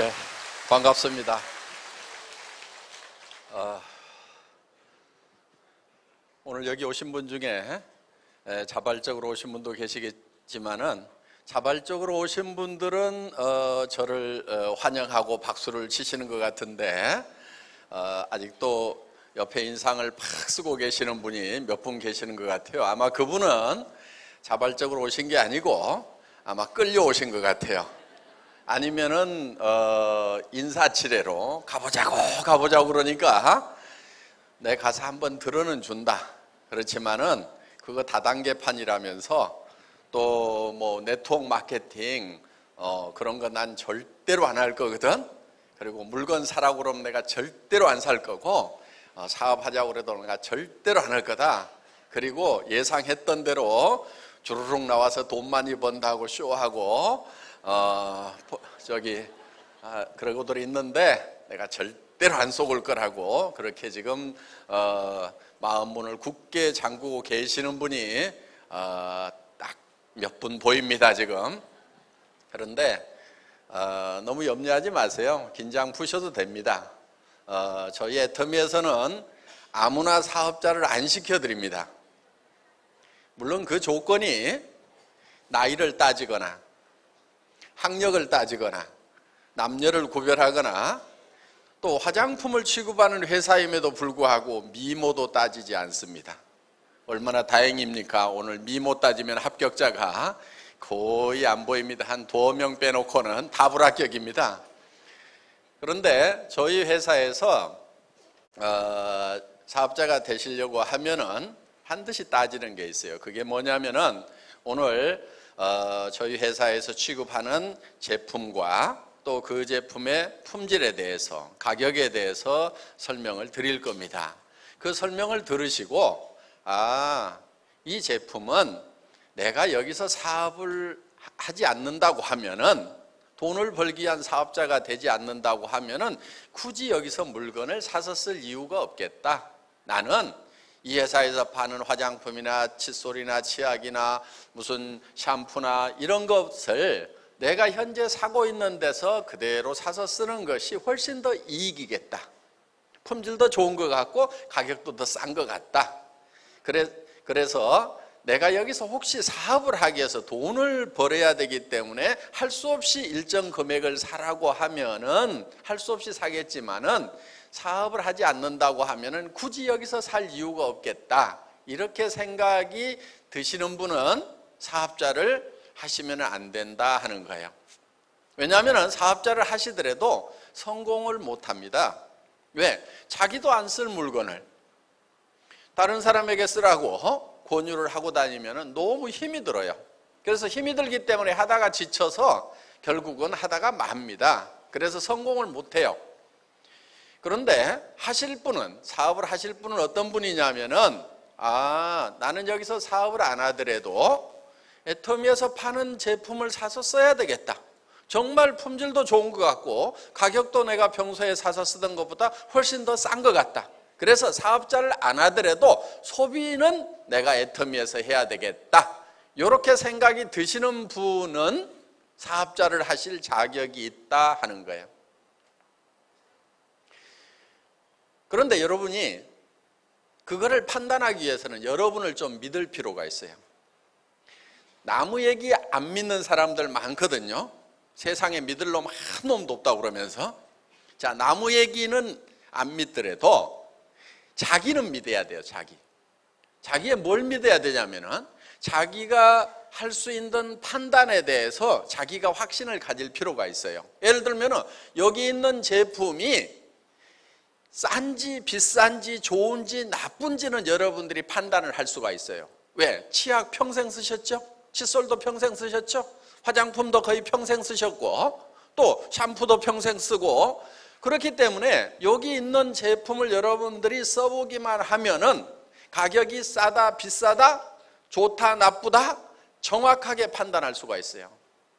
예, 반갑습니다. 오늘 여기 오신 분 중에 자발적으로 오신 분도 계시겠지만은 자발적으로 오신 분들은 저를 환영하고 박수를 치시는 것 같은데 아직도 옆에 인상을 팍 쓰고 계시는 분이 몇 분 계시는 것 같아요. 아마 그분은 자발적으로 오신 게 아니고 아마 끌려오신 것 같아요. 아니면은 인사치레로 가보자고 그러니까 내 가서 한번 들어는 준다. 그렇지만은 그거 다단계판이라면서 또 뭐 네트워크 마케팅 그런 거 난 절대로 안 할 거거든. 그리고 물건 사라고 그러면 내가 절대로 안 살 거고 사업하자고 그래도 내가 절대로 안 할 거다. 그리고 예상했던 대로 주르륵 나와서 돈 많이 번다고 쇼하고 그러고들 있는데 내가 절대로 안 속을 거라고 그렇게 지금 마음문을 굳게 잠그고 계시는 분이 딱 몇 분 보입니다 지금. 그런데 너무 염려하지 마세요. 긴장 푸셔도 됩니다. 저희 애터미에서는 아무나 사업자를 안 시켜드립니다. 물론 그 조건이 나이를 따지거나 학력을 따지거나 남녀를 구별하거나 또 화장품을 취급하는 회사임에도 불구하고 미모도 따지지 않습니다. 얼마나 다행입니까? 오늘 미모 따지면 합격자가 거의 안 보입니다. 한 2명 빼놓고는 다 불합격입니다. 그런데 저희 회사에서 사업자가 되시려고 하면은 반드시 따지는 게 있어요. 그게 뭐냐면은 오늘 저희 회사에서 취급하는 제품과 또 그 제품의 품질에 대해서 가격에 대해서 설명을 드릴 겁니다. 그 설명을 들으시고 이 제품은 내가 여기서 사업을 하지 않는다고 하면은 돈을 벌기 위한 사업자가 되지 않는다고 하면은 굳이 여기서 물건을 사서 쓸 이유가 없겠다. 나는 이 회사에서 파는 화장품이나 칫솔이나 치약이나 무슨 샴푸나 이런 것을 내가 현재 사고 있는 데서 그대로 사서 쓰는 것이 훨씬 더 이익이겠다. 품질도 좋은 것 같고 가격도 더 싼 것 같다. 그래서 내가 여기서 혹시 사업을 하기 위해서 돈을 벌어야 되기 때문에 할 수 없이 일정 금액을 사라고 하면은 할 수 없이 사겠지만은 사업을 하지 않는다고 하면은 굳이 여기서 살 이유가 없겠다. 이렇게 생각이 드시는 분은 사업자를 하시면 안 된다 하는 거예요. 왜냐하면 사업자를 하시더라도 성공을 못 합니다. 왜? 자기도 안 쓸 물건을 다른 사람에게 쓰라고 권유를 하고 다니면 너무 힘이 들어요. 그래서 힘이 들기 때문에 하다가 지쳐서 결국은 하다가 맙니다. 그래서 성공을 못 해요. 그런데 사업을 하실 분은 어떤 분이냐면은 나는 여기서 사업을 안 하더라도 애터미에서 파는 제품을 사서 써야 되겠다. 정말 품질도 좋은 것 같고 가격도 내가 평소에 사서 쓰던 것보다 훨씬 더 싼 것 같다. 그래서 사업자를 안 하더라도 소비는 내가 애터미에서 해야 되겠다. 이렇게 생각이 드시는 분은 사업자를 하실 자격이 있다 하는 거예요. 그런데 여러분이 그거를 판단하기 위해서는 여러분을 좀 믿을 필요가 있어요. 나무 얘기 안 믿는 사람들 많거든요. 세상에 믿을 놈 한 놈도 없다고 그러면서. 자, 나무 얘기는 안 믿더라도 자기는 믿어야 돼요. 자기의 뭘 믿어야 되냐면은 자기가 할 수 있는 판단에 대해서 자기가 확신을 가질 필요가 있어요. 예를 들면은 여기 있는 제품이 싼지 비싼지 좋은지 나쁜지는 여러분들이 판단을 할 수가 있어요. 왜? 치약 평생 쓰셨죠? 칫솔도 평생 쓰셨죠? 화장품도 거의 평생 쓰셨고 또 샴푸도 평생 쓰고 그렇기 때문에 여기 있는 제품을 여러분들이 써보기만 하면은 가격이 싸다 비싸다 좋다 나쁘다 정확하게 판단할 수가 있어요.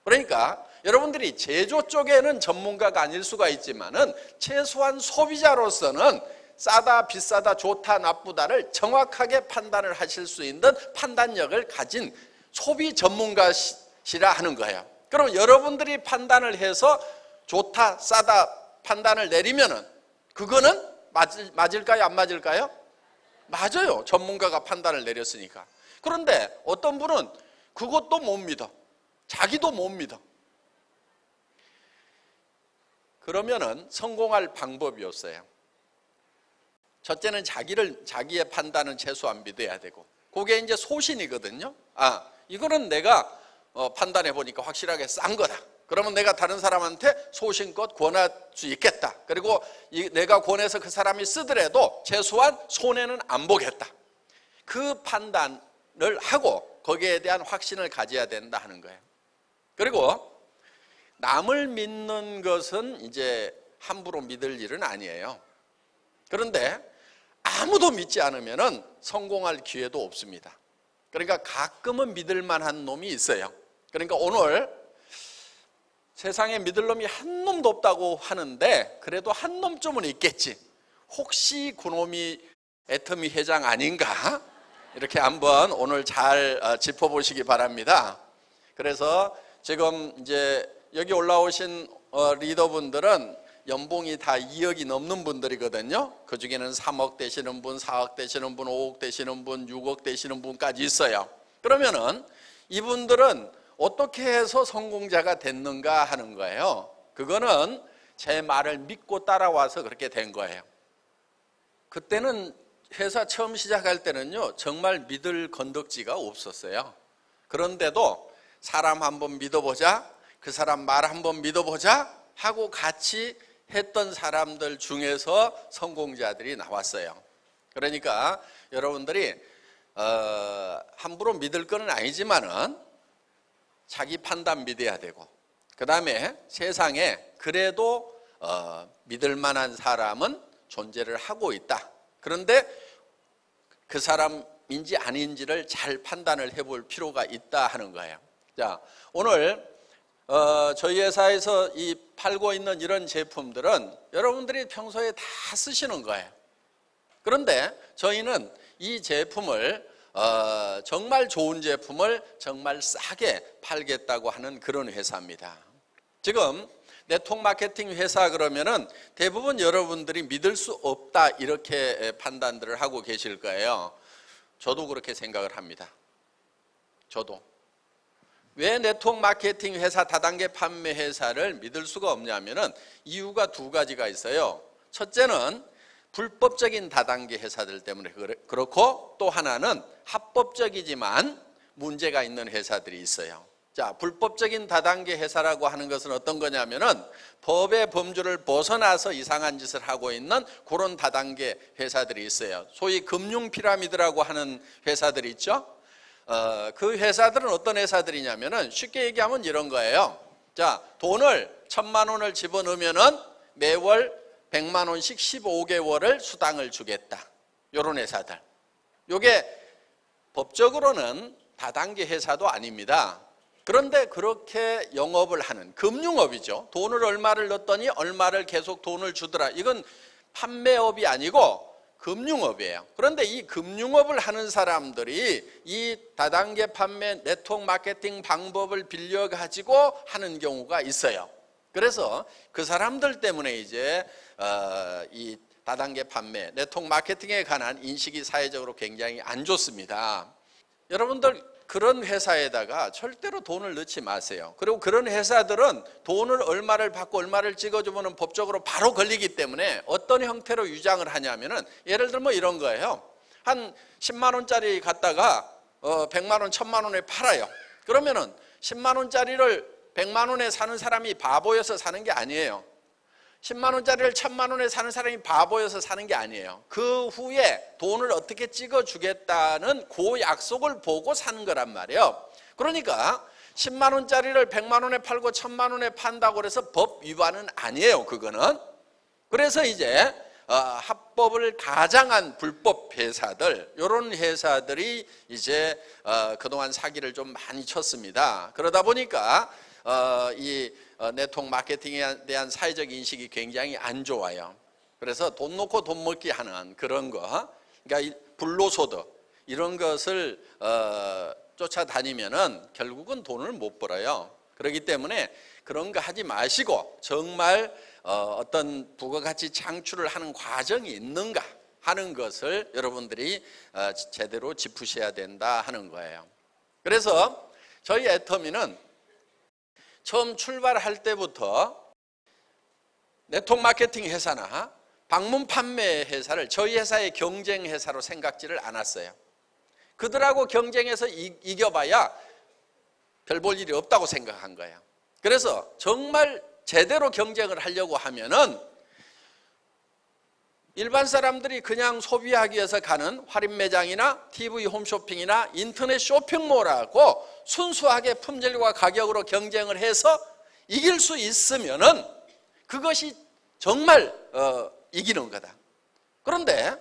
그러니까 여러분들이 제조 쪽에는 전문가가 아닐 수가 있지만은 최소한 소비자로서는 싸다 비싸다 좋다 나쁘다를 정확하게 판단을 하실 수 있는 판단력을 가진 소비 전문가시라 하는 거예요. 그럼 여러분들이 판단을 해서 좋다, 싸다 판단을 내리면은 그거는 맞을까요? 안 맞을까요? 맞아요. 전문가가 판단을 내렸으니까. 그런데 어떤 분은 그것도 못 믿어. 자기도 못 믿어. 그러면은 성공할 방법이 없어요. 첫째는 자기의 판단은 최소한 믿어야 되고, 그게 이제 소신이거든요. 이거는 내가 판단해 보니까 확실하게 싼 거다. 그러면 내가 다른 사람한테 소신껏 권할 수 있겠다. 그리고 내가 권해서 그 사람이 쓰더라도 최소한 손해는 안 보겠다. 그 판단을 하고 거기에 대한 확신을 가져야 된다 하는 거예요. 그리고 남을 믿는 것은 이제 함부로 믿을 일은 아니에요. 그런데 아무도 믿지 않으면 성공할 기회도 없습니다. 그러니까 가끔은 믿을 만한 놈이 있어요. 그러니까 오늘 세상에 믿을 놈이 한 놈도 없다고 하는데 그래도 한 놈쯤은 있겠지. 혹시 그놈이 애터미 회장 아닌가? 이렇게 한번 오늘 잘 짚어보시기 바랍니다. 그래서 지금 이제 여기 올라오신 리더분들은 연봉이 다 2억이 넘는 분들이거든요. 그 중에는 3억 되시는 분, 4억 되시는 분, 5억 되시는 분, 6억 되시는 분까지 있어요. 그러면은 이분들은 어떻게 해서 성공자가 됐는가 하는 거예요. 그거는 제 말을 믿고 따라와서 그렇게 된 거예요. 그때는 회사 처음 시작할 때는요, 정말 믿을 건덕지가 없었어요. 그런데도 사람 한번 믿어보자, 그 사람 말 한번 믿어보자 하고 같이 했던 사람들 중에서 성공자들이 나왔어요. 그러니까 여러분들이 함부로 믿을 건 아니지만은 자기 판단 믿어야 되고, 그 다음에 세상에 그래도 믿을 만한 사람은 존재를 하고 있다. 그런데 그 사람인지 아닌지를 잘 판단을 해볼 필요가 있다 하는 거예요. 자, 오늘 저희 회사에서 팔고 있는 이런 제품들은 여러분들이 평소에 다 쓰시는 거예요. 그런데 저희는 이 제품을 정말 좋은 제품을 정말 싸게 팔겠다고 하는 그런 회사입니다. 지금 네트워크 마케팅 회사 그러면은 대부분 여러분들이 믿을 수 없다 이렇게 판단들을 하고 계실 거예요. 저도 그렇게 생각을 합니다. 저도. 왜 네트워크 마케팅 회사, 다단계 판매 회사를 믿을 수가 없냐면은 이유가 두 가지가 있어요. 첫째는 불법적인 다단계 회사들 때문에 그렇고, 또 하나는 합법적이지만 문제가 있는 회사들이 있어요. 자, 불법적인 다단계 회사라고 하는 것은 어떤 거냐면은 법의 범주를 벗어나서 이상한 짓을 하고 있는 그런 다단계 회사들이 있어요. 소위 금융 피라미드라고 하는 회사들이 있죠. 그 회사들은 어떤 회사들이냐면은 쉽게 얘기하면 이런 거예요. 자, 돈을 1,000만 원을 집어넣으면은 매월 100만 원씩 15개월을 수당을 주겠다. 이런 회사들. 이게 법적으로는 다단계 회사도 아닙니다. 그런데 그렇게 영업을 하는 금융업이죠. 돈을 얼마를 넣었더니 얼마를 계속 돈을 주더라. 이건 판매업이 아니고 금융업이에요. 그런데 이 금융업을 하는 사람들이 이 다단계 판매 네트워크 마케팅 방법을 빌려가지고 하는 경우가 있어요. 그래서 그 사람들 때문에 이제 이 다단계 판매, 네트워크 마케팅에 관한 인식이 사회적으로 굉장히 안 좋습니다. 여러분들 그런 회사에다가 절대로 돈을 넣지 마세요. 그리고 그런 회사들은 돈을 얼마를 받고 얼마를 찍어주면 법적으로 바로 걸리기 때문에 어떤 형태로 유장을 하냐면은 예를 들면 뭐 이런 거예요. 한 10만 원짜리 갖다가 100만 원, 1,000만 원에 팔아요. 그러면은 10만 원짜리를 100만 원에 사는 사람이 바보여서 사는 게 아니에요. 10만 원짜리를 1,000만 원에 사는 사람이 바보여서 사는 게 아니에요. 그 후에 돈을 어떻게 찍어주겠다는 그 약속을 보고 사는 거란 말이에요. 그러니까 10만 원짜리를 100만 원에 팔고 1,000만 원에 판다고 해서 법 위반은 아니에요. 그거는. 그래서 이제 합법을 가장한 불법 회사들, 이런 회사들이 이제 그동안 사기를 좀 많이 쳤습니다. 그러다 보니까 이 네트워크 마케팅에 대한 사회적 인식이 굉장히 안 좋아요. 그래서 돈 놓고 돈 먹기 하는 그런 거, 그러니까 불로소득 이런 것을 쫓아다니면은 결국은 돈을 못 벌어요. 그렇기 때문에 그런 거 하지 마시고 정말 어떤 부가가치 창출을 하는 과정이 있는가 하는 것을 여러분들이 제대로 짚으셔야 된다 하는 거예요. 그래서 저희 애터미는 처음 출발할 때부터 네트워크 마케팅 회사나 방문 판매 회사를 저희 회사의 경쟁 회사로 생각지를 않았어요. 그들하고 경쟁해서 이겨봐야 별 볼 일이 없다고 생각한 거예요. 그래서 정말 제대로 경쟁을 하려고 하면은 일반 사람들이 그냥 소비하기 위해서 가는 할인 매장이나 TV 홈쇼핑이나 인터넷 쇼핑몰하고 순수하게 품질과 가격으로 경쟁을 해서 이길 수 있으면은 그것이 정말 이기는 거다. 그런데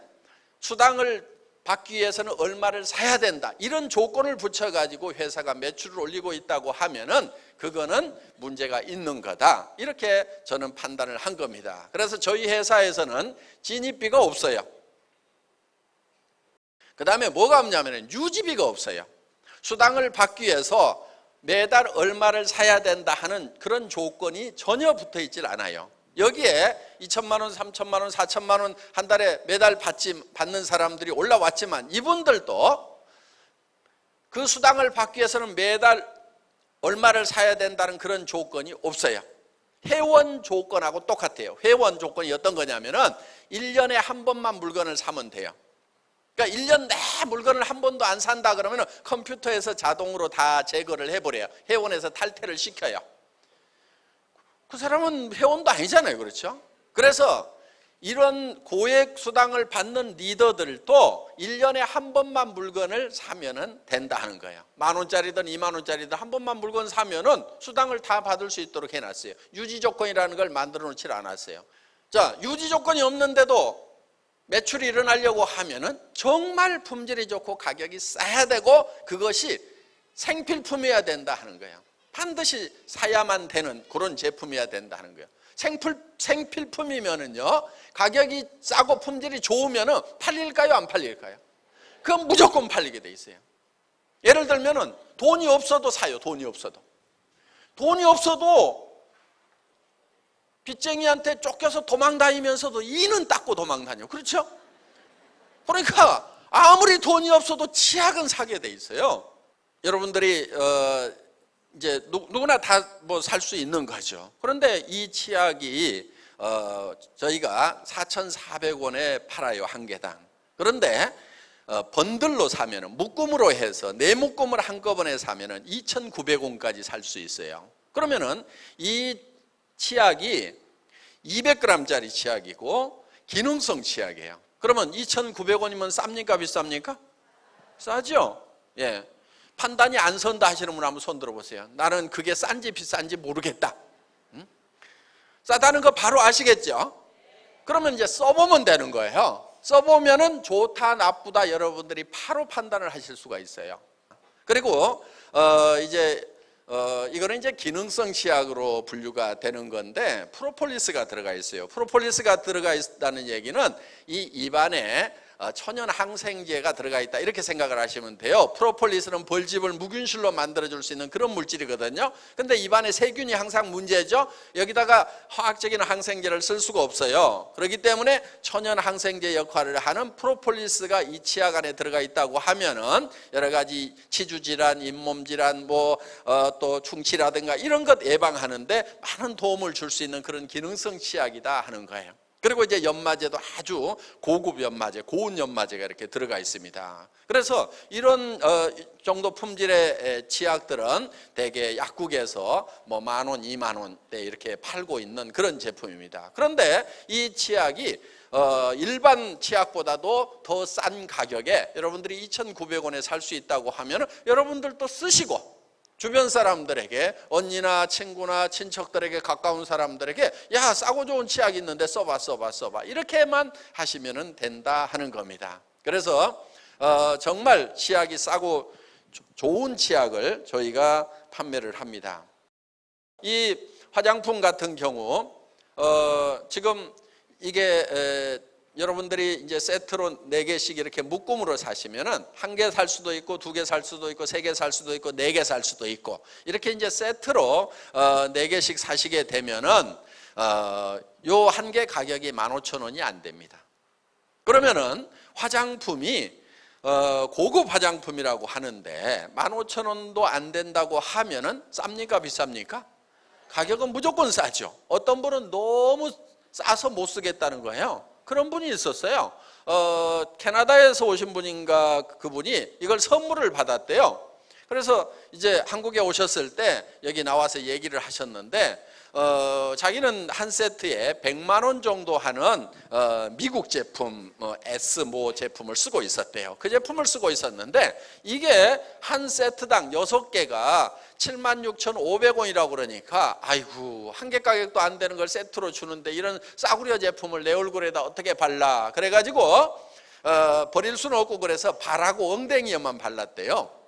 수당을 받기 위해서는 얼마를 사야 된다, 이런 조건을 붙여가지고 회사가 매출을 올리고 있다고 하면은 그거는 문제가 있는 거다, 이렇게 저는 판단을 한 겁니다. 그래서 저희 회사에서는 진입비가 없어요. 그 다음에 뭐가 없냐면 유지비가 없어요. 수당을 받기 위해서 매달 얼마를 사야 된다 하는 그런 조건이 전혀 붙어 있질 않아요. 여기에 2천만 원, 3천만 원, 4천만 원 한 달에 매달 받는 사람들이 올라왔지만 이분들도 그 수당을 받기 위해서는 매달 얼마를 사야 된다는 그런 조건이 없어요. 회원 조건하고 똑같아요. 회원 조건이 어떤 거냐면은 1년에 한 번만 물건을 사면 돼요. 그러니까 1년 내 물건을 한 번도 안 산다 그러면 컴퓨터에서 자동으로 다 제거를 해버려요. 회원에서 탈퇴를 시켜요. 그 사람은 회원도 아니잖아요. 그렇죠? 그래서 이런 고액 수당을 받는 리더들도 1년에 한 번만 물건을 사면은 된다 하는 거예요. 10,000원짜리든 20,000원짜리든 한 번만 물건 사면은 수당을 다 받을 수 있도록 해놨어요. 유지 조건이라는 걸 만들어 놓질 않았어요. 자, 유지 조건이 없는데도 매출이 일어나려고 하면은 정말 품질이 좋고 가격이 싸야 되고 그것이 생필품이어야 된다 하는 거예요. 반드시 사야만 되는 그런 제품이어야 된다는 거예요. 생필품이면은요, 가격이 싸고 품질이 좋으면은 팔릴까요, 안 팔릴까요? 그건 무조건 팔리게 돼 있어요. 예를 들면은 돈이 없어도 사요. 돈이 없어도 빚쟁이한테 쫓겨서 도망다니면서도 이는 닦고 도망다녀. 그렇죠? 그러니까 아무리 돈이 없어도 치약은 사게 돼 있어요. 여러분들이 이제 누구나 다 뭐 살 수 있는 거죠. 그런데 이 치약이 저희가 4,400원에 팔아요, 한 개당. 그런데 번들로 사면은, 묶음으로 해서 4묶음을 한꺼번에 사면은 2,900원까지 살 수 있어요. 그러면은 이 치약이 200g짜리 치약이고 기능성 치약이에요. 그러면 2,900원이면 쌉니까, 비쌉니까? 싸죠? 예. 판단이 안 선다 하시는 분 한번 손 들어보세요. 나는 그게 싼지 비싼지 모르겠다. 싸다는 거 바로 아시겠죠? 그러면 이제 써보면 되는 거예요. 써보면은 좋다, 나쁘다 여러분들이 바로 판단을 하실 수가 있어요. 그리고 이거는 이제 기능성 치약으로 분류가 되는 건데 프로폴리스가 들어가 있어요. 프로폴리스가 들어가 있다는 얘기는 이 입안에 천연 항생제가 들어가 있다, 이렇게 생각을 하시면 돼요. 프로폴리스는 벌집을 무균실로 만들어줄 수 있는 그런 물질이거든요. 근데 입안에 세균이 항상 문제죠. 여기다가 화학적인 항생제를 쓸 수가 없어요. 그렇기 때문에 천연 항생제 역할을 하는 프로폴리스가 이 치약 안에 들어가 있다고 하면은 여러 가지 치주 질환, 잇몸 질환, 또 충치라든가 이런 것 예방하는데 많은 도움을 줄 수 있는 그런 기능성 치약이다 하는 거예요. 그리고 이제 연마제도 아주 고급 연마제, 고운 연마제가 이렇게 들어가 있습니다. 그래서 이런 정도 품질의 치약들은 대개 약국에서 뭐 10,000원, 20,000원대 이렇게 팔고 있는 그런 제품입니다. 그런데 이 치약이 일반 치약보다도 더 싼 가격에 여러분들이 2,900원에 살 수 있다고 하면 여러분들도 쓰시고 주변 사람들에게, 언니나 친구나 친척들에게, 가까운 사람들에게 야, 싸고 좋은 치약 있는데 써봐 이렇게만 하시면 된다 하는 겁니다. 그래서 정말 치약이 싸고 좋은 치약을 저희가 판매를 합니다. 이 화장품 같은 경우 지금 이게 여러분들이 이제 세트로 4개씩 이렇게 묶음으로 사시면은 1개 살 수도 있고 2개 살 수도 있고 3개 살 수도 있고 4개 살 수도 있고 이렇게 이제 세트로 4개씩 사시게 되면은 요 한 개 가격이 15,000원이 안 됩니다. 그러면은 화장품이 고급 화장품이라고 하는데 15,000원도 안 된다고 하면은 쌉니까 비쌉니까? 가격은 무조건 싸죠. 어떤 분은 너무 싸서 못 쓰겠다는 거예요. 그런 분이 있었어요. 캐나다에서 오신 분인가 그분이 이걸 선물을 받았대요. 그래서 이제 한국에 오셨을 때 여기 나와서 얘기를 하셨는데 자기는 한 세트에 100만 원 정도 하는 미국 제품 S 모 제품을 쓰고 있었대요. 그 제품을 쓰고 있었는데 이게 한 세트당 6개가 76,500원이라고 그러니까 아이고 한 개 가격도 안 되는 걸 세트로 주는데 이런 싸구려 제품을 내 얼굴에다 어떻게 발라 그래가지고 버릴 수는 없고 그래서 발하고 엉덩이에만 발랐대요.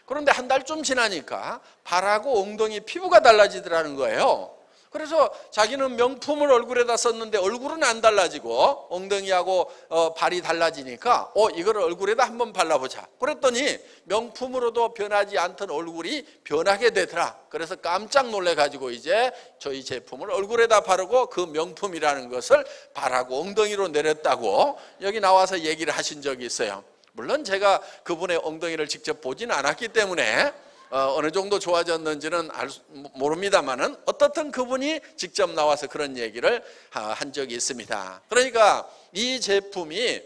그런데 한 달쯤 지나니까 발하고 엉덩이 피부가 달라지더라는 거예요. 그래서 자기는 명품을 얼굴에다 썼는데 얼굴은 안 달라지고 엉덩이하고 발이 달라지니까 이거를 얼굴에다 한번 발라보자. 그랬더니 명품으로도 변하지 않던 얼굴이 변하게 되더라. 그래서 깜짝 놀래가지고 이제 저희 제품을 얼굴에다 바르고 그 명품이라는 것을 발하고 엉덩이로 내렸다고 여기 나와서 얘기를 하신 적이 있어요. 물론 제가 그분의 엉덩이를 직접 보진 않았기 때문에 어느 정도 좋아졌는지는 모릅니다만은 어떻든 그분이 직접 나와서 그런 얘기를 한 적이 있습니다. 그러니까 이 제품이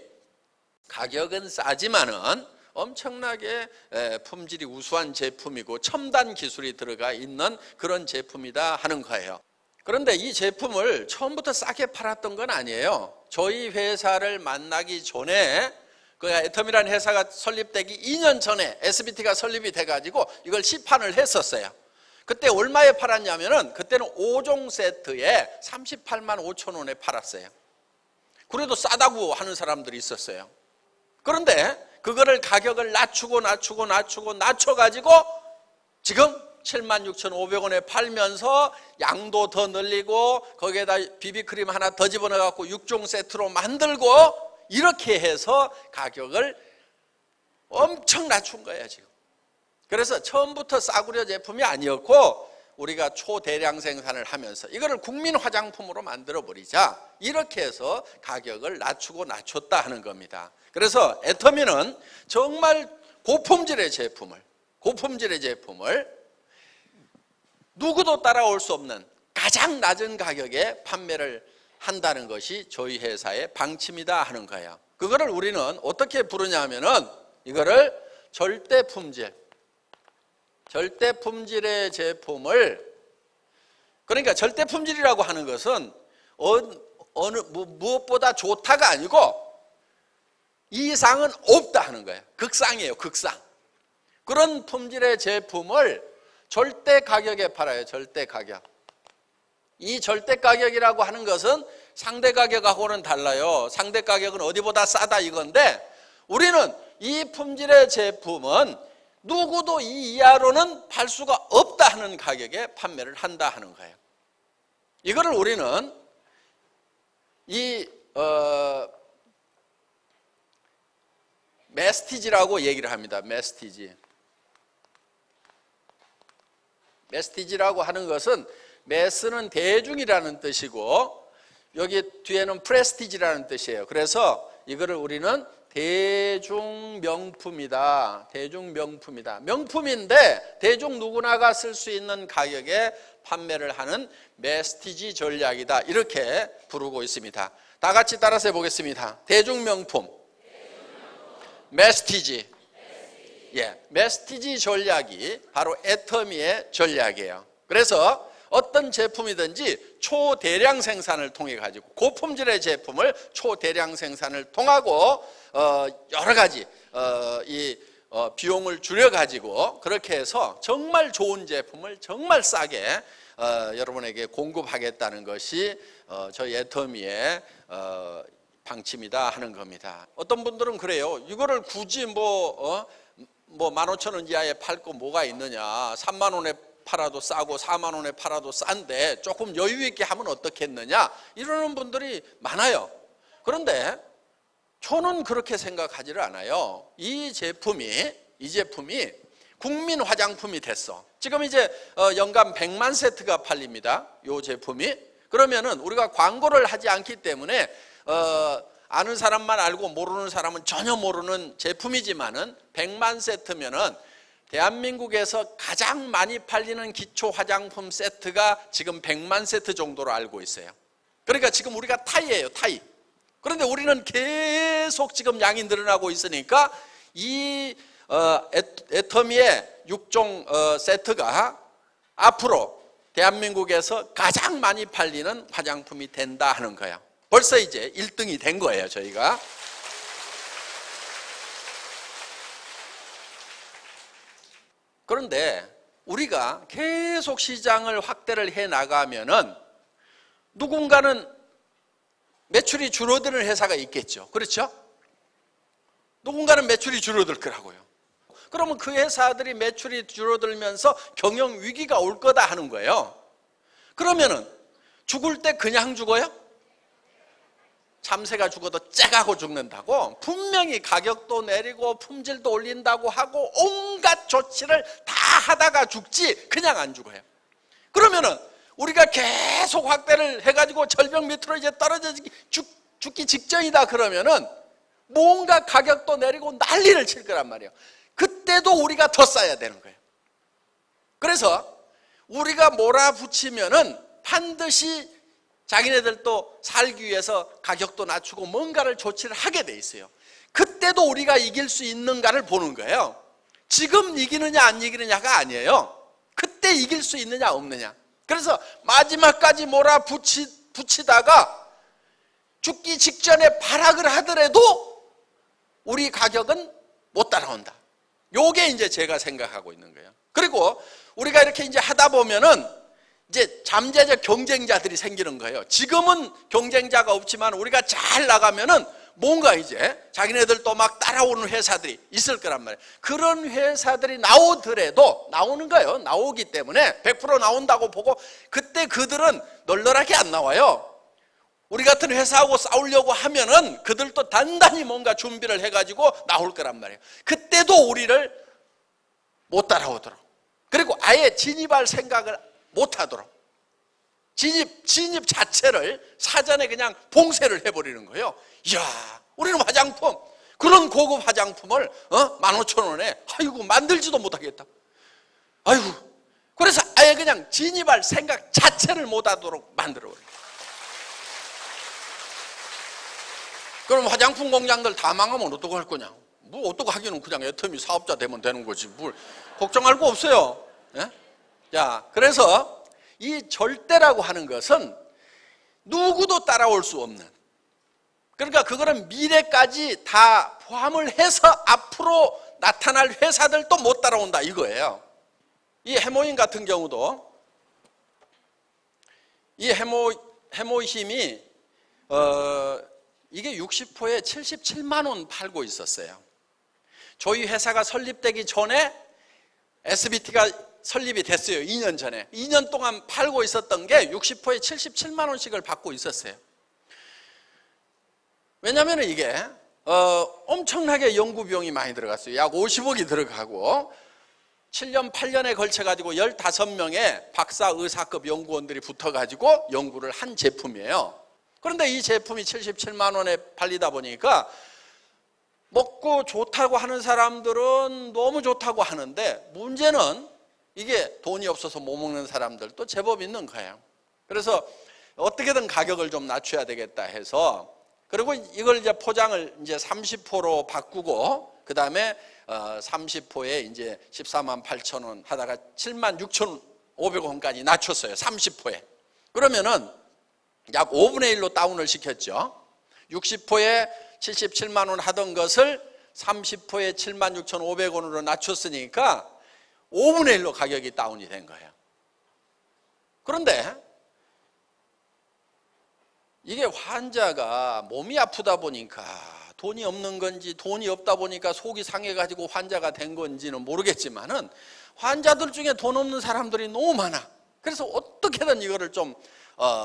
가격은 싸지만은 엄청나게 품질이 우수한 제품이고 첨단 기술이 들어가 있는 그런 제품이다 하는 거예요. 그런데 이 제품을 처음부터 싸게 팔았던 건 아니에요. 저희 회사를 만나기 전에 그 애텀이라는 회사가 설립되기 2년 전에 SBT가 설립이 돼가지고 이걸 시판을 했었어요. 그때 얼마에 팔았냐면은 그때는 5종 세트에 38만 5천 원에 팔았어요. 그래도 싸다고 하는 사람들이 있었어요. 그런데 그거를 가격을 낮춰가지고 지금 76,500원에 팔면서 양도 더 늘리고 거기에다 비비크림 하나 더 집어넣어갖고 6종 세트로 만들고 이렇게 해서 가격을 엄청 낮춘 거예요 지금. 그래서 처음부터 싸구려 제품이 아니었고 우리가 초대량 생산을 하면서 이거를 국민 화장품으로 만들어 버리자 이렇게 해서 가격을 낮췄다 하는 겁니다. 그래서 애터미는 정말 고품질의 제품을 누구도 따라올 수 없는 가장 낮은 가격에 판매를 한다는 것이 저희 회사의 방침이다 하는 거예요. 그거를 우리는 어떻게 부르냐 하면은 이거를 절대품질의 제품을, 그러니까 절대품질이라고 하는 것은 무엇보다 좋다가 아니고 이상은 없다 하는 거예요. 극상이에요, 극상. 그런 품질의 제품을 절대 가격에 팔아요, 절대 가격. 이 절대 가격이라고 하는 것은 상대 가격하고는 달라요. 상대 가격은 어디보다 싸다 이건데 우리는 이 품질의 제품은 누구도 이 이하로는 팔 수가 없다 하는 가격에 판매를 한다 하는 거예요. 이거를 우리는 메스티지라고 얘기를 합니다. 메스티지라고 하는 것은 매스는 대중이라는 뜻이고 여기 뒤에는 프레스티지라는 뜻이에요. 그래서 이거를 우리는 대중명품이다. 명품인데 대중 누구나가 쓸 수 있는 가격에 판매를 하는 메스티지 전략이다. 이렇게 부르고 있습니다. 다 같이 따라서 해보겠습니다. 대중명품, 메스티지. 메스티지 전략이 바로 애터미의 전략이에요. 그래서 어떤 제품이든지 초대량 생산을 통해 가지고 고품질의 제품을 초대량 생산을 통하고 여러 가지 비용을 줄여 가지고 그렇게 해서 정말 좋은 제품을 정말 싸게 여러분에게 공급하겠다는 것이 저희 애터미의 방침이다 하는 겁니다. 어떤 분들은 그래요. 이거를 굳이 뭐 15,000원 이하에 팔 거 뭐가 있느냐, 3만 원에 팔아도 싸고 4만 원에 팔아도 싼데 조금 여유 있게 하면 어떻겠느냐 이러는 분들이 많아요. 그런데 저는 그렇게 생각하지를 않아요. 이 제품이 국민 화장품이 됐어. 지금 이제 연간 100만 세트가 팔립니다. 이 제품이. 그러면은 우리가 광고를 하지 않기 때문에 아는 사람만 알고 모르는 사람은 전혀 모르는 제품이지만은 100만 세트면은 대한민국에서 가장 많이 팔리는 기초 화장품 세트가 지금 100만 세트 정도로 알고 있어요. 그러니까 지금 우리가 타이예요, 타이. 그런데 우리는 계속 지금 양이 늘어나고 있으니까 이 애터미의 6종 세트가 앞으로 대한민국에서 가장 많이 팔리는 화장품이 된다 하는 거예요. 벌써 이제 1등이 된 거예요, 저희가. 그런데 우리가 계속 시장을 확대를 해 나가면은 누군가는 매출이 줄어드는 회사가 있겠죠. 그렇죠? 누군가는 매출이 줄어들 거라고요. 그러면 그 회사들이 매출이 줄어들면서 경영 위기가 올 거다 하는 거예요. 그러면은 죽을 때 그냥 죽어요? 참새가 죽어도 째가고 죽는다고? 분명히 가격도 내리고 품질도 올린다고 하고 온갖 조치를 다 하다가 죽지 그냥 안 죽어요. 그러면은 우리가 계속 확대를 해가지고 절벽 밑으로 이제 떨어져 죽기 직전이다 그러면은 뭔가 가격도 내리고 난리를 칠 거란 말이에요. 그때도 우리가 더 싸야 되는 거예요. 그래서 우리가 몰아붙이면은 반드시 자기네들도 살기 위해서 가격도 낮추고 뭔가를 조치를 하게 돼 있어요. 그때도 우리가 이길 수 있는가를 보는 거예요. 지금 이기느냐 안 이기느냐가 아니에요. 그때 이길 수 있느냐 없느냐. 그래서 마지막까지 몰아붙이다가 죽기 직전에 발악을 하더라도 우리 가격은 못 따라온다. 요게 이제 제가 생각하고 있는 거예요. 그리고 우리가 이렇게 이제 하다 보면은 이제 잠재적 경쟁자들이 생기는 거예요. 지금은 경쟁자가 없지만 우리가 잘 나가면은 뭔가 이제 자기네들도 막 따라오는 회사들이 있을 거란 말이에요. 그런 회사들이 나오더라도 나오는 거예요. 나오기 때문에 100% 나온다고 보고 그때 그들은 널널하게 안 나와요. 우리 같은 회사하고 싸우려고 하면은 그들도 단단히 뭔가 준비를 해가지고 나올 거란 말이에요. 그때도 우리를 못 따라오도록, 그리고 아예 진입할 생각을 못 하도록 진입 자체를 사전에 그냥 봉쇄를 해버리는 거예요. 이야, 우리는 화장품, 그런 고급 화장품을 15,000원에 아이고 만들지도 못하겠다. 아이고, 그래서 아예 그냥 진입할 생각 자체를 못 하도록 만들어버려요. 그럼 화장품 공장들 다 망하면 어떡할 거냐? 뭐 어떡 하기는 그냥 애터미 사업자 되면 되는 거지. 뭘 걱정할 거 없어요. 예? 자, 그래서 이 절대라고 하는 것은 누구도 따라올 수 없는, 그러니까 그거는 미래까지 다 포함을 해서 앞으로 나타날 회사들도 못 따라온다 이거예요. 이 해모인 같은 경우도 이 해모힘이 이게 60호에 77만 원 팔고 있었어요. 저희 회사가 설립되기 전에 SBT가 설립이 됐어요. 2년 전에. 2년 동안 팔고 있었던 게 60호에 77만 원씩을 받고 있었어요. 왜냐하면 이게 엄청나게 연구 비용이 많이 들어갔어요. 약 50억이 들어가고 7년 8년에 걸쳐가지고 15명의 박사 의사급 연구원들이 붙어가지고 연구를 한 제품이에요. 그런데 이 제품이 77만 원에 팔리다 보니까 먹고 좋다고 하는 사람들은 너무 좋다고 하는데 문제는 이게 돈이 없어서 못 먹는 사람들도 제법 있는 거예요. 그래서 어떻게든 가격을 좀 낮춰야 되겠다 해서, 그리고 이걸 이제 포장을 이제 30호로 바꾸고 그 다음에 30호에 이제 14만 8천 원 하다가 7만 6,500원까지 낮췄어요. 30호에. 그러면은 약 5분의 1로 다운을 시켰죠. 60호에 77만 원 하던 것을 30호에 7만 6,500원으로 낮췄으니까 5분의 1로 가격이 다운이 된 거예요. 그런데 이게 환자가 몸이 아프다 보니까 돈이 없는 건지 돈이 없다 보니까 속이 상해가지고 환자가 된 건지는 모르겠지만은 환자들 중에 돈 없는 사람들이 너무 많아. 그래서 어떻게든 이거를 좀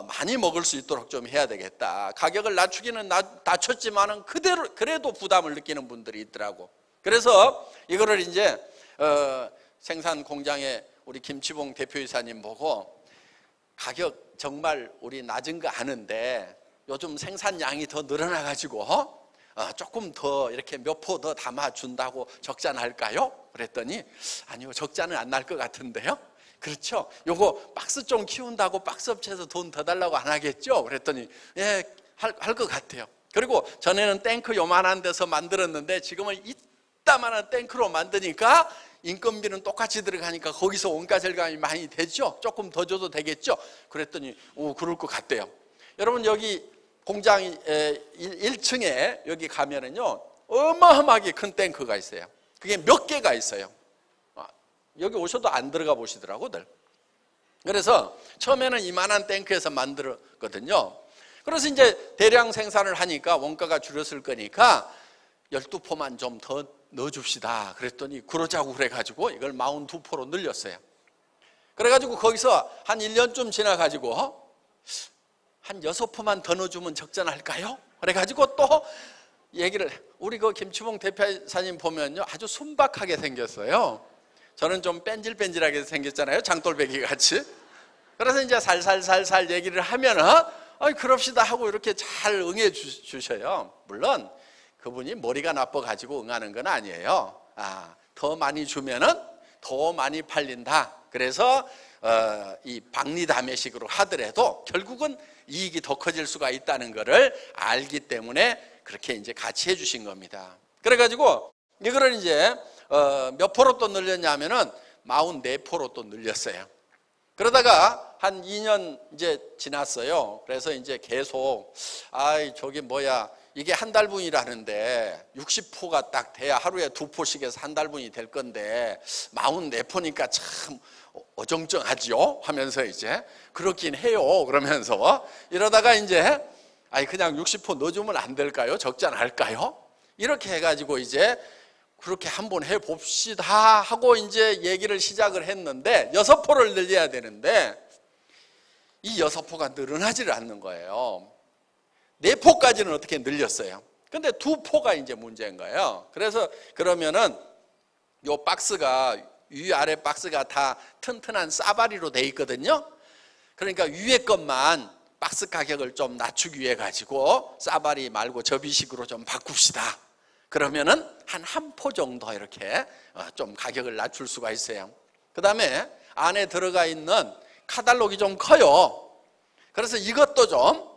많이 먹을 수 있도록 좀 해야 되겠다. 가격을 낮추기는 낮췄지만은 그래도 부담을 느끼는 분들이 있더라고. 그래서 이거를 이제 생산 공장에 우리 김치봉 대표이사님 보고 가격 정말 우리 낮은 거 아는데 요즘 생산량이 더 늘어나 가지고 조금 더 이렇게 몇 포 더 담아준다고 적자는 할까요? 그랬더니 아니요, 적자는 안 날 것 같은데요. 그렇죠? 요거 박스 좀 키운다고 박스 업체에서 돈 더 달라고 안 하겠죠? 그랬더니 예, 할 것 같아요. 그리고 전에는 탱크 요만한 데서 만들었는데 지금은 이따만한 탱크로 만드니까 인건비는 똑같이 들어가니까 거기서 원가 절감이 많이 되죠? 조금 더 줘도 되겠죠? 그랬더니 그럴 것 같대요. 여러분 여기 공장 1층에 여기 가면은요 어마어마하게 큰 탱크가 있어요. 그게 몇 개가 있어요. 여기 오셔도 안 들어가 보시더라고들. 그래서 처음에는 이만한 탱크에서 만들었거든요. 그래서 이제 대량 생산을 하니까 원가가 줄였을 거니까 12포만 좀 더 넣어줍시다. 그랬더니 그러자고 그래가지고 이걸 42포로 늘렸어요. 그래가지고 거기서 한 1년쯤 지나가지고 한 6포만 더 넣어주면 적자날까요? 그래가지고 또 얘기를, 우리 그 김치봉 대표사님 보면요 아주 순박하게 생겼어요. 저는 좀 뺀질뺀질하게 생겼잖아요, 장돌배기 같이. 그래서 이제 살살살살 얘기를 하면은 그럽시다 하고 이렇게 잘 응해 주셔요. 물론 그분이 머리가 나빠가지고 응하는 건 아니에요. 더 많이 주면은 더 많이 팔린다. 그래서 이 박리담회식으로 하더라도 결국은 이익이 더 커질 수가 있다는 것을 알기 때문에 그렇게 이제 같이 해주신 겁니다. 그래가지고 이거를 이제 몇 포로 또 늘렸냐면은 44포로 또 늘렸어요. 그러다가 한 2년 이제 지났어요. 그래서 이제 계속 저기 뭐야, 이게 한 달분이라는데 60포가 딱 돼야 하루에 2포씩 해서 한 달분이 될 건데 44포니까 참 어정쩡하죠 하면서 이제 그렇긴 해요 그러면서 이러다가 이제 그냥 60포 넣어주면 안 될까요? 적자 날까요? 이렇게 해가지고 이제 그렇게 한번 해봅시다 하고 이제 얘기를 시작을 했는데 6포를 늘려야 되는데 이 6포가 늘어나지를 않는 거예요. 4포까지는 어떻게 늘렸어요. 근데 2포가 이제 문제인 거예요. 그래서 그러면은 요 박스가 위아래 박스가 다 튼튼한 싸바리로 돼 있거든요. 그러니까 위에 것만 박스 가격을 좀 낮추기 위해 가지고 싸바리 말고 접이식으로 좀 바꿉시다. 그러면은 한 포 정도 이렇게 좀 가격을 낮출 수가 있어요. 그 다음에 안에 들어가 있는 카탈로그가 좀 커요. 그래서 이것도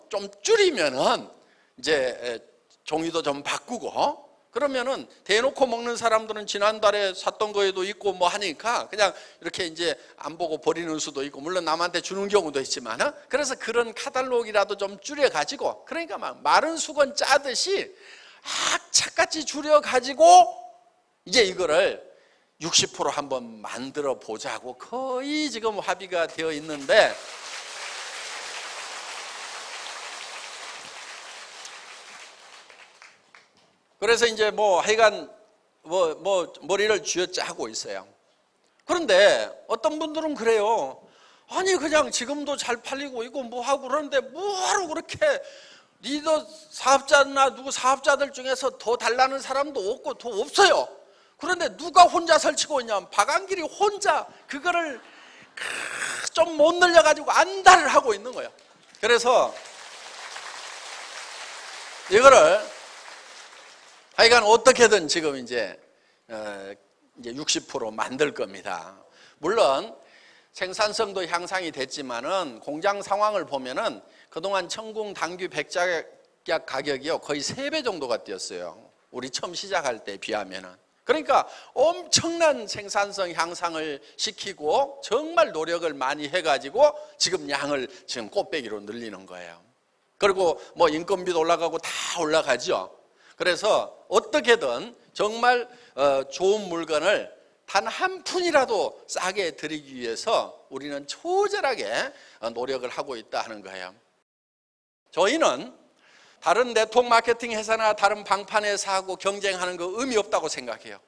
좀 줄이면은 이제 종이도 좀 바꾸고, 그러면은 대놓고 먹는 사람들은 지난달에 샀던 거에도 있고 뭐 하니까 그냥 이렇게 이제 안 보고 버리는 수도 있고, 물론 남한테 주는 경우도 있지만, 그래서 그런 카탈로그라도 좀 줄여 가지고, 그러니까 막 마른 수건 짜듯이 착같이 줄여 가지고 이제 이거를 60% 한번 만들어 보자고 거의 지금 합의가 되어 있는데, 그래서 이제 뭐 하여간 뭐 머리를 쥐어짜고 있어요. 그런데 어떤 분들은 그래요. 아니 그냥 지금도 잘 팔리고 있고 뭐 하고 그러는데 뭐하러 그렇게, 리더 사업자나 누구 사업자들 중에서 더 달라는 사람도 없고 더 없어요. 그런데 누가 혼자 설치고 있냐면 박한길이 혼자 그거를 좀 못 늘려가지고 안달을 하고 있는 거예요. 그래서 이거를 하여간 어떻게든 지금 이제 60% 만들 겁니다. 물론 생산성도 향상이 됐지만은 공장 상황을 보면은 그동안 청궁 당귀 백작약 가격이요 거의 3배 정도가 뛰었어요. 우리 처음 시작할 때 비하면은. 그러니까 엄청난 생산성 향상을 시키고 정말 노력을 많이 해가지고 지금 양을 지금 꽃배기로 늘리는 거예요. 그리고 뭐 인건비도 올라가고 다 올라가죠. 그래서 어떻게든 정말 좋은 물건을 단 한 푼이라도 싸게 드리기 위해서 우리는 초절하게 노력을 하고 있다 하는 거예요. 저희는 다른 네트워크 마케팅 회사나 다른 방판 회사하고 경쟁하는 거 의미 없다고 생각해요.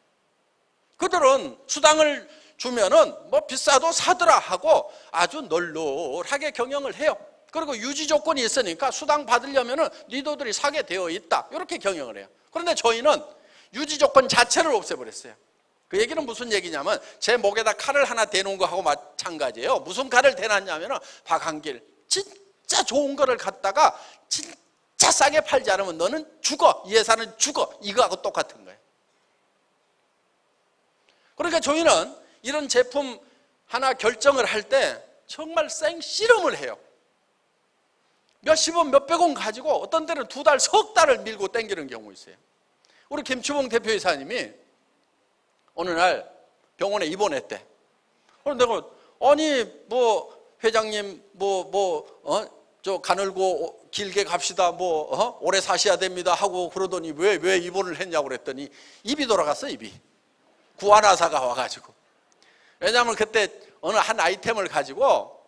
그들은 수당을 주면은 뭐 비싸도 사더라 하고 아주 널널하게 경영을 해요. 그리고 유지 조건이 있으니까 수당 받으려면 니도들이 사게 되어 있다, 이렇게 경영을 해요. 그런데 저희는 유지 조건 자체를 없애버렸어요. 그 얘기는 무슨 얘기냐면 제 목에다 칼을 하나 대놓은 거하고 마찬가지예요. 무슨 칼을 대놨냐면 박한길, 진짜 좋은 거를 갖다가 진짜 싸게 팔지 않으면 너는 죽어, 이 회사는 죽어, 이거하고 똑같은 거예요. 그러니까 저희는 이런 제품 하나 결정을 할 때 정말 생씨름을 해요. 몇십원 몇백원 가지고 어떤 때는 2달 석 달을 밀고 땡기는 경우 있어요. 우리 김추봉 대표이사님이 어느 날 병원에 입원했대. 그런데 내가 아니 뭐 회장님 저 가늘고 길게 갑시다, 오래 사셔야 됩니다 하고 그러더니 왜 입원을 했냐고 그랬더니 입이 돌아갔어. 입이 구안화사가 와가지고. 왜냐하면 그때 어느 한 아이템을 가지고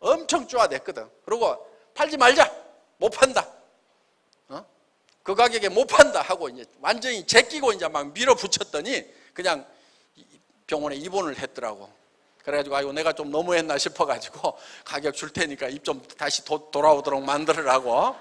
엄청 쪼아댔거든. 그리고 팔지 말자, 못 판다, 그 가격에 못 판다 하고 이제 완전히 제끼고 이제 막 밀어붙였더니 그냥 병원에 입원을 했더라고. 그래가지고 아이고 내가 좀 너무했나 싶어가지고 가격 줄 테니까 입 좀 다시 돌아오도록 만들으라고.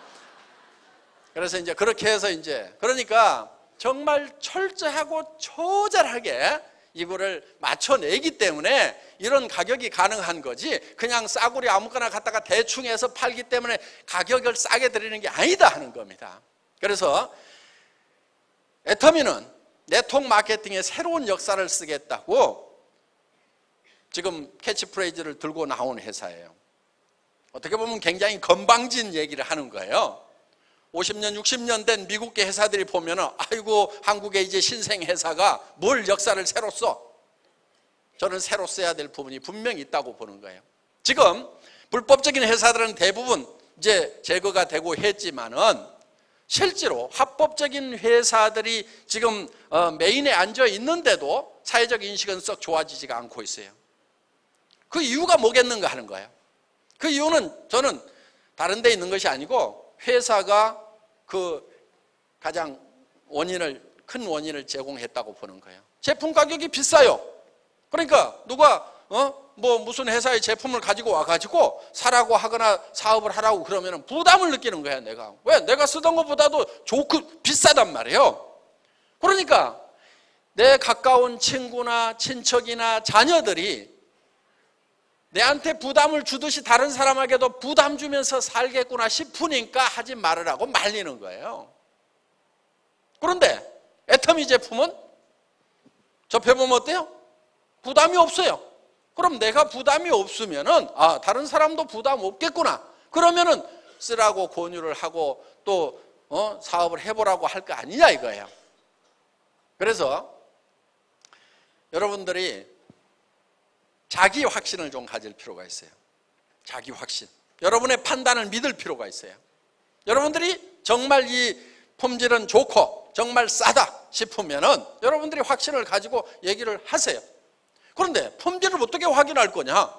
그래서 이제 그렇게 해서 이제 그러니까 정말 철저하고 처절하게 이거를 맞춰내기 때문에 이런 가격이 가능한 거지, 그냥 싸구려 아무거나 갖다가 대충 해서 팔기 때문에 가격을 싸게 드리는 게 아니다 하는 겁니다. 그래서 애터미는 네트워크 마케팅의 새로운 역사를 쓰겠다고 지금 캐치프레이즈를 들고 나온 회사예요. 어떻게 보면 굉장히 건방진 얘기를 하는 거예요. 50년, 60년 된 미국계 회사들이 보면은 아이고 한국에 이제 신생 회사가 뭘 역사를 새로 써. 저는 새로 써야 될 부분이 분명히 있다고 보는 거예요. 지금 불법적인 회사들은 대부분 이제 제거가 되고 했지만은 실제로 합법적인 회사들이 지금 메인에 앉아 있는데도 사회적 인식은 썩 좋아지지가 않고 있어요. 그 이유가 뭐겠는가 하는 거예요. 그 이유는 저는 다른 데 있는 것이 아니고 회사가 그 가장 큰 원인을 제공했다고 보는 거예요. 제품 가격이 비싸요. 그러니까 누가 무슨 회사의 제품을 가지고 와가지고 사라고 하거나 사업을 하라고 그러면 부담을 느끼는 거야. 내가 왜? 내가 쓰던 것보다도 좋고 비싸단 말이에요. 그러니까 내 가까운 친구나 친척이나 자녀들이 내한테 부담을 주듯이 다른 사람에게도 부담 주면서 살겠구나 싶으니까 하지 말으라고 말리는 거예요. 그런데 애터미 제품은 접해보면 어때요? 부담이 없어요. 그럼 내가 부담이 없으면은 다른 사람도 부담 없겠구나. 그러면은 쓰라고 권유를 하고 또 사업을 해보라고 할 거 아니냐 이거예요. 그래서 여러분들이 자기 확신을 좀 가질 필요가 있어요. 자기 확신. 여러분의 판단을 믿을 필요가 있어요. 여러분들이 정말 이 품질은 좋고 정말 싸다 싶으면은 여러분들이 확신을 가지고 얘기를 하세요. 그런데 품질을 어떻게 확인할 거냐?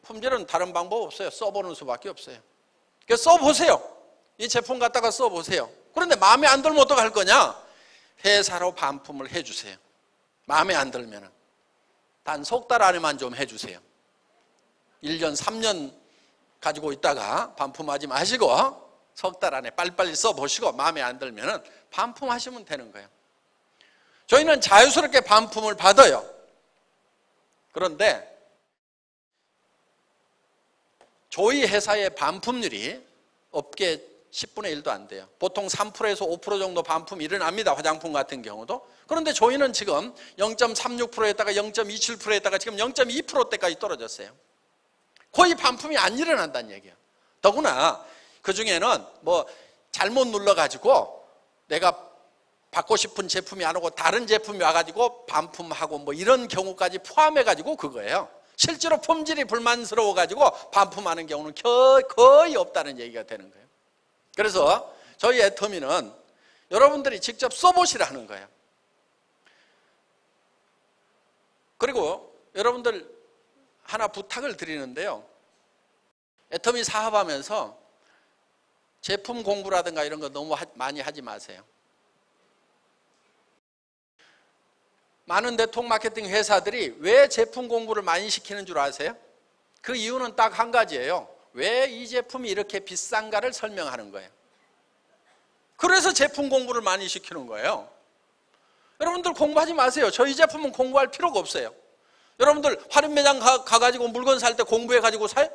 품질은 다른 방법 없어요. 써보는 수밖에 없어요. 그래서 써보세요. 이 제품 갖다가 써보세요. 그런데 마음에 안 들면 어떡할 거냐? 회사로 반품을 해주세요. 마음에 안 들면은. 단 석 달 안에만 좀 해주세요. 1년, 3년 가지고 있다가 반품하지 마시고 석 달 안에 빨리빨리 써보시고 마음에 안 들면 반품하시면 되는 거예요. 저희는 자유스럽게 반품을 받아요. 그런데 저희 회사의 반품률이 업계 10분의 1도 안 돼요. 보통 3%에서 5% 정도 반품이 일어납니다. 화장품 같은 경우도. 그런데 저희는 지금 0.36%에다가 0.27%에다가 지금 0.2%대까지 떨어졌어요. 거의 반품이 안 일어난다는 얘기예요. 더구나 그 중에는 잘못 눌러가지고 내가 받고 싶은 제품이 안 오고 다른 제품이 와가지고 반품하고 이런 경우까지 포함해가지고 그거예요. 실제로 품질이 불만스러워가지고 반품하는 경우는 거의 없다는 얘기가 되는 거예요. 그래서 저희 애터미는 여러분들이 직접 써보시라는 거예요. 그리고 여러분들 하나 부탁을 드리는데요. 애터미 사업하면서 제품 공부라든가 이런 거 너무 많이 하지 마세요. 많은 네트워크 마케팅 회사들이 왜 제품 공부를 많이 시키는 줄 아세요? 그 이유는 딱 한 가지예요. 왜 이 제품이 이렇게 비싼가를 설명하는 거예요. 그래서 제품 공부를 많이 시키는 거예요. 여러분들 공부하지 마세요. 저희 제품은 공부할 필요가 없어요. 여러분들 할인 매장 가가지고 물건 살 때 공부해가지고 사요?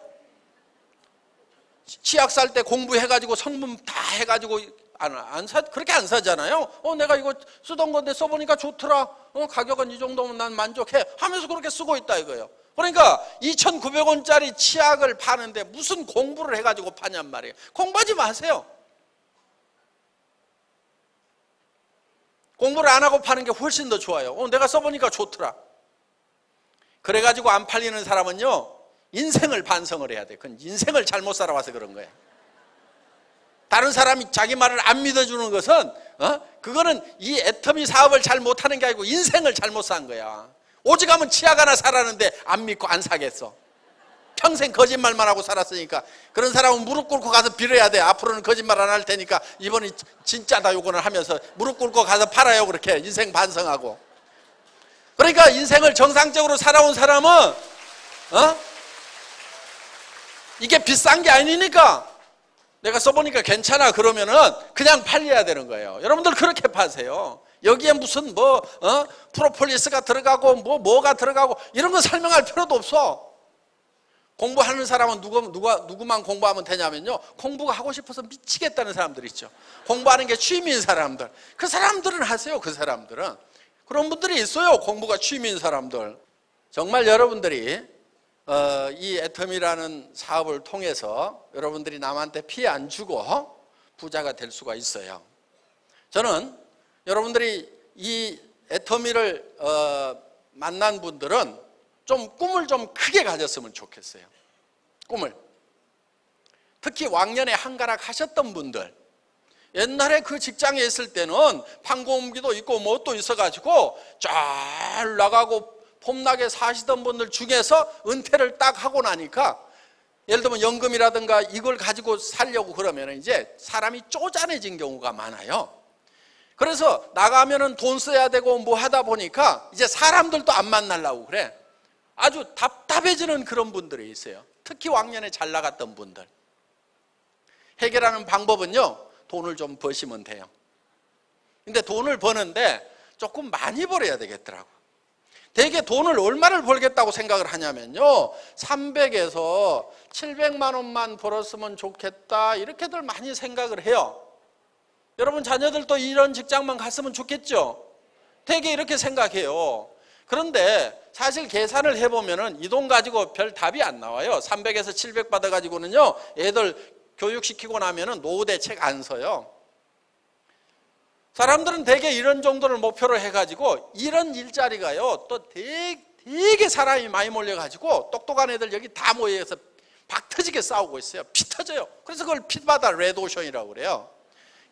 치약 살 때 공부해가지고 성분 다 해가지고 그렇게 안 사잖아요. 내가 이거 쓰던 건데 써보니까 좋더라. 가격은 이 정도면 난 만족해. 하면서 그렇게 쓰고 있다 이거예요. 그러니까 2,900원짜리 치약을 파는데 무슨 공부를 해가지고 파냔 말이에요. 공부하지 마세요. 공부를 안 하고 파는 게 훨씬 더 좋아요. 내가 써보니까 좋더라. 그래가지고 안 팔리는 사람은요, 인생을 반성을 해야 돼. 그건 인생을 잘못 살아와서 그런 거야. 다른 사람이 자기 말을 안 믿어주는 것은 그거는 이 애터미 사업을 잘 못하는 게 아니고 인생을 잘못 산 거야. 오직하면 치약 하나 사라는데 안 믿고 안 사겠어. 평생 거짓말만 하고 살았으니까. 그런 사람은 무릎 꿇고 가서 빌어야 돼. 앞으로는 거짓말 안 할 테니까 이번이 진짜다 요거는 하면서 무릎 꿇고 가서 팔아요. 그렇게 인생 반성하고. 그러니까 인생을 정상적으로 살아온 사람은 이게 비싼 게 아니니까 내가 써보니까 괜찮아 그러면은 그냥 팔려야 되는 거예요. 여러분들 그렇게 파세요. 여기에 무슨 프로폴리스가 들어가고 뭐가 들어가고 이런 거 설명할 필요도 없어. 공부하는 사람은 누구만 공부하면 되냐면요, 공부가 하고 싶어서 미치겠다는 사람들 있죠. 공부하는 게 취미인 사람들, 그 사람들은 하세요. 그 사람들은 그런 분들이 있어요. 공부가 취미인 사람들. 정말 여러분들이 이 애터미라는 사업을 통해서 여러분들이 남한테 피해 안 주고 부자가 될 수가 있어요. 저는 여러분들이 이 애터미를 만난 분들은 좀 꿈을 좀 크게 가졌으면 좋겠어요. 꿈을. 특히 왕년에 한가락 하셨던 분들, 옛날에 그 직장에 있을 때는 판공기도 있고 뭣도 있어가지고 잘 나가고 폼나게 사시던 분들 중에서 은퇴를 딱 하고 나니까, 예를 들면 연금이라든가 이걸 가지고 살려고 그러면 이제 사람이 쪼잔해진 경우가 많아요. 그래서 나가면은 돈 써야 되고 뭐 하다 보니까 이제 사람들도 안 만나려고 그래. 아주 답답해지는 그런 분들이 있어요. 특히 왕년에 잘 나갔던 분들. 해결하는 방법은요, 돈을 좀 버시면 돼요. 근데 돈을 버는데 조금 많이 벌어야 되겠더라고. 대개 돈을 얼마를 벌겠다고 생각을 하냐면요, 300에서 700만 원만 벌었으면 좋겠다 이렇게들 많이 생각을 해요. 여러분 자녀들도 이런 직장만 갔으면 좋겠죠? 대개 이렇게 생각해요. 그런데 사실 계산을 해보면은 이 돈 가지고 별 답이 안 나와요. 300에서 700 받아가지고는요, 애들 교육시키고 나면은 노후대 책 안 써요. 사람들은 대개 이런 정도를 목표로 해가지고 이런 일자리가요, 또 되게 사람이 많이 몰려가지고 똑똑한 애들 여기 다 모여서 박 터지게 싸우고 있어요. 피 터져요. 그래서 그걸 피바다 레드오션이라고 그래요.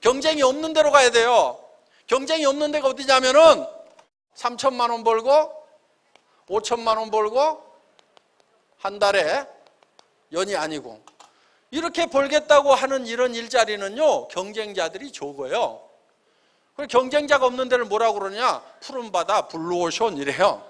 경쟁이 없는 데로 가야 돼요. 경쟁이 없는 데가 어디냐면은 3천만 원 벌고 5천만 원 벌고 한 달에 연이 아니고 이렇게 벌겠다고 하는 이런 일자리는요, 경쟁자들이 적어요. 그리고 경쟁자가 없는 데를 뭐라고 그러냐? 푸른 바다 블루오션 이래요.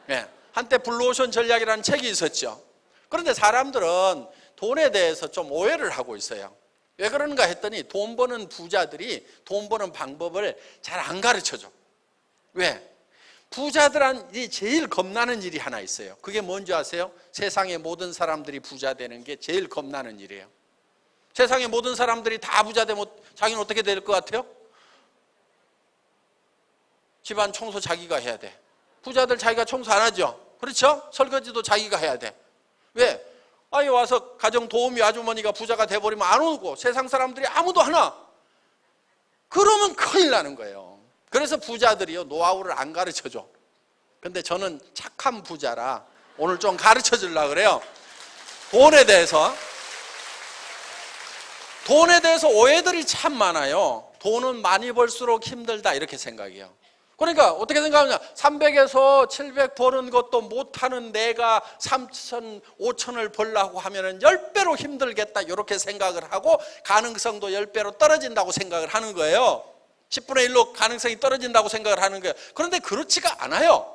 네. 한때 블루오션 전략이라는 책이 있었죠. 그런데 사람들은 돈에 대해서 좀 오해를 하고 있어요. 왜 그런가 했더니 돈 버는 부자들이 돈 버는 방법을 잘 안 가르쳐줘. 왜? 부자들한테 제일 겁나는 일이 하나 있어요. 그게 뭔지 아세요? 세상의 모든 사람들이 부자 되는 게 제일 겁나는 일이에요. 세상의 모든 사람들이 다 부자 되면 자기는 어떻게 될 것 같아요? 집안 청소 자기가 해야 돼. 부자들 자기가 청소 안 하죠? 그렇죠? 설거지도 자기가 해야 돼. 왜? 아니 와서 가정 도우미 아주머니가 부자가 돼버리면 안 오고 세상 사람들이 아무도 하나. 그러면 큰일 나는 거예요. 그래서 부자들이요, 노하우를 안 가르쳐줘. 근데 저는 착한 부자라 오늘 좀 가르쳐 주려고 그래요. 돈에 대해서 오해들이 참 많아요. 돈은 많이 벌수록 힘들다 이렇게 생각해요. 그러니까 어떻게 생각하냐? 300에서 700 버는 것도 못하는 내가 3천, 5천을 벌려고 하면은 10배로 힘들겠다 이렇게 생각을 하고 가능성도 10배로 떨어진다고 생각을 하는 거예요. 10분의 1로 가능성이 떨어진다고 생각을 하는 거예요. 그런데 그렇지가 않아요.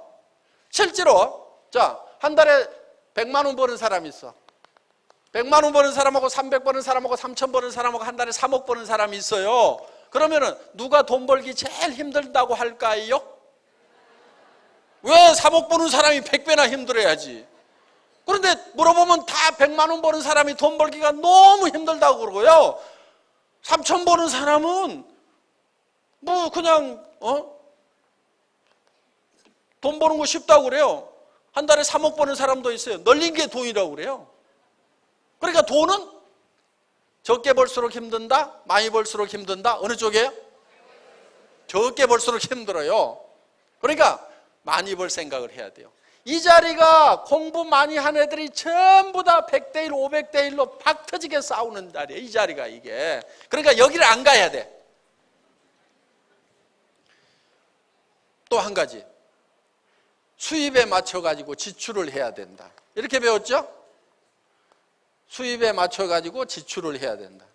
실제로 자, 한 달에 100만 원 버는 사람이 있어. 100만 원 버는 사람하고 300 버는 사람하고 3천 버는 사람하고 한 달에 3억 버는 사람이 있어요. 그러면은 누가 돈 벌기 제일 힘들다고 할까요? 왜 3억 버는 사람이 100배나 힘들어야지. 그런데 물어보면 다 100만 원 버는 사람이 돈 벌기가 너무 힘들다고 그러고요. 3천 버는 사람은 뭐 그냥 돈 버는 거 쉽다고 그래요. 한 달에 3억 버는 사람도 있어요. 널린 게 돈이라고 그래요. 그러니까 돈은 적게 벌수록 힘든다, 많이 벌수록 힘든다. 어느 쪽이에요? 적게 벌수록 힘들어요. 그러니까 많이 벌 생각을 해야 돼요. 이 자리가 공부 많이 한 애들이 전부 다 100대 1, 500대 1로 박 터지게 싸우는 자리예요. 이 자리가 이게. 그러니까 여기를 안 가야 돼. 또 한 가지. 수입에 맞춰가지고 지출을 해야 된다. 이렇게 배웠죠? 수입에 맞춰가지고 지출을 해야 된다.